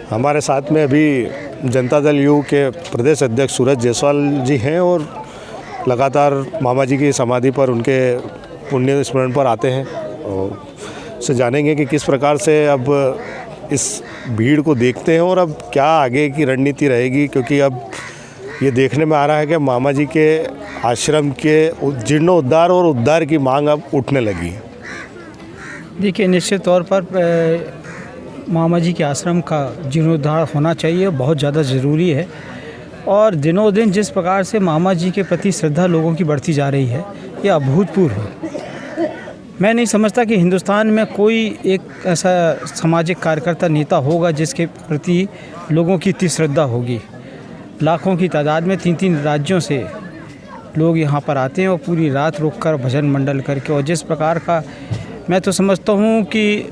हमारे साथ में अभी जनता दल यू के प्रदेश अध्यक्ष सूरज जायसवाल जी हैं और लगातार मामा जी की समाधि पर उनके पुण्य स्मरण पर आते हैं और से जानेंगे कि किस प्रकार से अब इस भीड़ को देखते हैं और अब क्या आगे की रणनीति रहेगी, क्योंकि अब ये देखने में आ रहा है कि मामा जी के आश्रम के जीर्णोद्धार और उद्धार की मांग अब उठने लगी है। देखिए, निश्चित तौर पर मामा जी के आश्रम का जीर्णोद्धार होना चाहिए, बहुत ज़्यादा ज़रूरी है। और दिनों दिन जिस प्रकार से मामा जी के प्रति श्रद्धा लोगों की बढ़ती जा रही है, ये अभूतपूर्व है। मैं नहीं समझता कि हिंदुस्तान में कोई एक ऐसा सामाजिक कार्यकर्ता नेता होगा जिसके प्रति लोगों की इतनी श्रद्धा होगी। लाखों की तादाद में 3-3 राज्यों से लोग यहाँ पर आते हैं और पूरी रात रुककर भजन मंडल करके, और जिस प्रकार का मैं तो समझता हूँ कि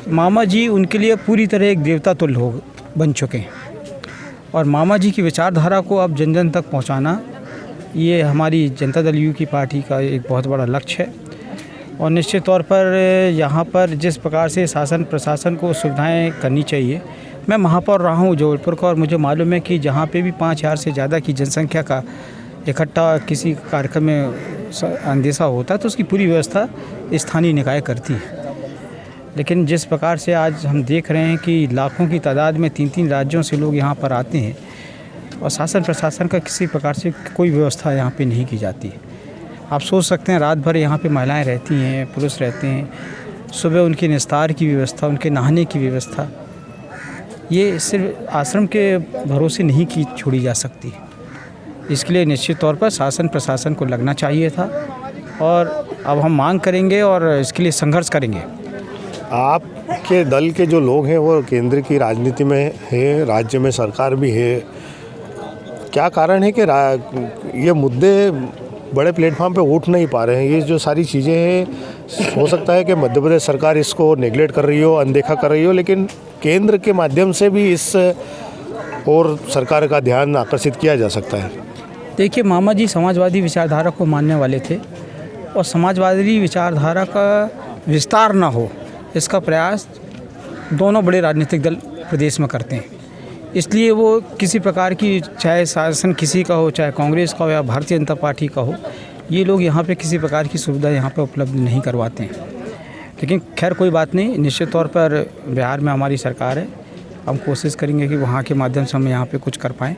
मामा जी उनके लिए पूरी तरह एक देवता तुल्य हो बन चुके हैं। और मामा जी की विचारधारा को अब जन जन तक पहुँचाना, ये हमारी जनता दल यू की पार्टी का एक बहुत बड़ा लक्ष्य है। और निश्चित तौर पर यहाँ पर जिस प्रकार से शासन प्रशासन को सुविधाएं करनी चाहिए, मैं महापौर रहा हूँ जबलपुर का, और मुझे मालूम है कि जहाँ पे भी 5000 से ज़्यादा की जनसंख्या का इकट्ठा किसी कार्यक्रम में अंदेशा होता है तो उसकी पूरी व्यवस्था स्थानीय निकाय करती है। लेकिन जिस प्रकार से आज हम देख रहे हैं कि लाखों की तादाद में 3-3 राज्यों से लोग यहाँ पर आते हैं और शासन प्रशासन का किसी प्रकार से कोई व्यवस्था यहाँ पे नहीं की जाती। आप सोच सकते हैं, रात भर यहाँ पे महिलाएं रहती हैं, पुरुष रहते हैं, सुबह उनके निस्तार की व्यवस्था, उनके नहाने की व्यवस्था, ये सिर्फ आश्रम के भरोसे नहीं की छोड़ी जा सकती। इसके लिए निश्चित तौर पर शासन प्रशासन को लगना चाहिए था, और अब हम मांग करेंगे और इसके लिए संघर्ष करेंगे। आपके दल के जो लोग हैं वो केंद्र की राजनीति में है, राज्य में सरकार भी है, क्या कारण है कि ये मुद्दे बड़े प्लेटफॉर्म पे उठ नहीं पा रहे हैं? ये जो सारी चीज़ें हैं, हो सकता है कि मध्य प्रदेश सरकार इसको नेगलेक्ट कर रही हो, अनदेखा कर रही हो, लेकिन केंद्र के माध्यम से भी इस और सरकार का ध्यान आकर्षित किया जा सकता है। देखिए, मामा जी समाजवादी विचारधारा को मानने वाले थे, और समाजवादी विचारधारा का विस्तार ना हो इसका प्रयास दोनों बड़े राजनीतिक दल प्रदेश में करते हैं। इसलिए वो किसी प्रकार की, चाहे शासन किसी का हो, चाहे कांग्रेस का हो या भारतीय जनता पार्टी का हो, ये लोग यहाँ पे किसी प्रकार की सुविधा यहाँ पे उपलब्ध नहीं करवाते हैं। लेकिन खैर कोई बात नहीं, निश्चित तौर पर बिहार में हमारी सरकार है, हम कोशिश करेंगे कि वहाँ के माध्यम से हम यहाँ पे कुछ कर पाएँ।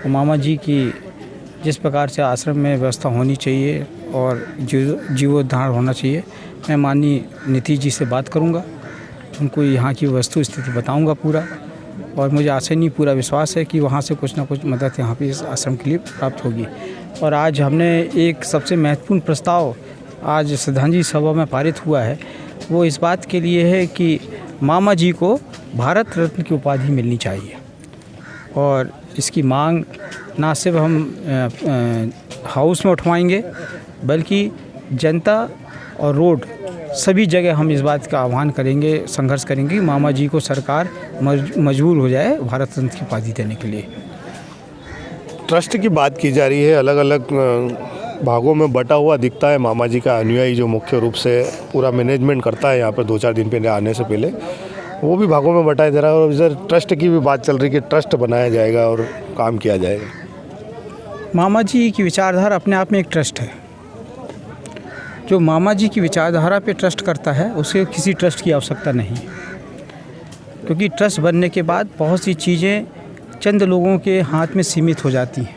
और मामा जी की जिस प्रकार से आश्रम में व्यवस्था होनी चाहिए और जीवोद्धार होना चाहिए, मैं माननीय नीतीश जी से बात करूंगा, उनको यहाँ की वस्तु स्थिति बताऊंगा पूरा, और मुझे आशा नहीं, पूरा विश्वास है कि वहाँ से कुछ ना कुछ मदद यहाँ पे इस आश्रम के लिए प्राप्त होगी। और आज हमने एक सबसे महत्वपूर्ण प्रस्ताव आज श्रद्धांजलि सभा में पारित हुआ है, वो इस बात के लिए है कि मामा जी को भारत रत्न की उपाधि मिलनी चाहिए। और इसकी मांग ना सिर्फ हम हाउस में उठवाएंगे, बल्कि जनता और रोड सभी जगह हम इस बात का आह्वान करेंगे, संघर्ष करेंगे कि मामा जी को सरकार मजबूर हो जाए भारत रत्न की उपाधि देने के लिए। ट्रस्ट की बात की जा रही है, अलग अलग भागों में बटा हुआ दिखता है मामा जी का अनुयायी, जो मुख्य रूप से पूरा मैनेजमेंट करता है यहाँ पर 2-4 दिन पहले आने से पहले, वो भी भागों में बटाई दे रहा है। और इधर ट्रस्ट की भी बात चल रही है कि ट्रस्ट बनाया जाएगा और काम किया जाएगा। मामा जी की विचारधारा अपने आप में एक ट्रस्ट है। जो मामा जी की विचारधारा पे ट्रस्ट करता है, उसे किसी ट्रस्ट की आवश्यकता नहीं, क्योंकि ट्रस्ट बनने के बाद बहुत सी चीज़ें चंद लोगों के हाथ में सीमित हो जाती हैं,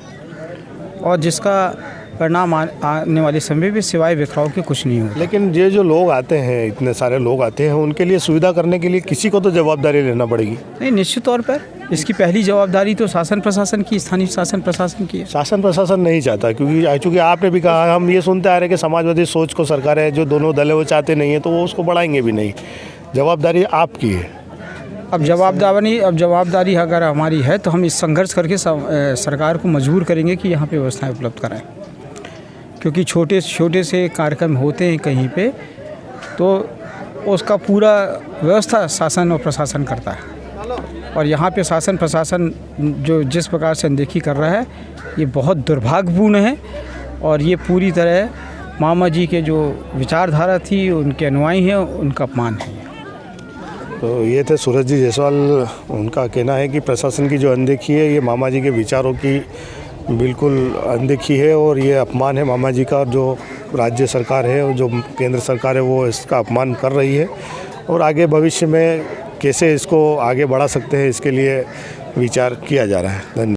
और जिसका परिणाम आने वाले समय में सिवाय बिखराव के कुछ नहीं होता। लेकिन ये जो लोग आते हैं, इतने सारे लोग आते हैं, उनके लिए सुविधा करने के लिए किसी को तो जवाबदारी लेना पड़ेगी। नहीं, निश्चित तौर पर इसकी पहली जवाबदारी तो शासन प्रशासन की, स्थानीय शासन प्रशासन की है। शासन प्रशासन नहीं चाहता, क्योंकि चूँकि आपने भी कहा, हम ये सुनते आ रहे हैं कि समाजवादी सोच को सरकार है, जो दोनों दल है वो चाहते नहीं है, तो वो उसको बढ़ाएंगे भी नहीं। जवाबदारी आपकी है। अब जवाबदारी अगर हमारी है तो हम इस संघर्ष करके सरकार को मजबूर करेंगे कि यहाँ पे व्यवस्थाएं उपलब्ध कराएं, क्योंकि छोटे छोटे से कार्यक्रम होते हैं कहीं पे, तो उसका पूरा व्यवस्था शासन और प्रशासन करता है। और यहाँ पे शासन प्रशासन जो जिस प्रकार से अनदेखी कर रहा है, ये बहुत दुर्भाग्यपूर्ण है। और ये पूरी तरह मामा जी के जो विचारधारा थी, उनके अनुयायी हैं, उनका अपमान है। तो ये थे सूरज जी जायसवाल। उनका कहना है कि प्रशासन की जो अनदेखी है ये मामा जी के विचारों की बिल्कुल अनदेखी है और ये अपमान है मामा जी का। और जो राज्य सरकार है और जो केंद्र सरकार है वो इसका अपमान कर रही है और आगे भविष्य में कैसे इसको आगे बढ़ा सकते हैं इसके लिए विचार किया जा रहा है। धन्यवाद।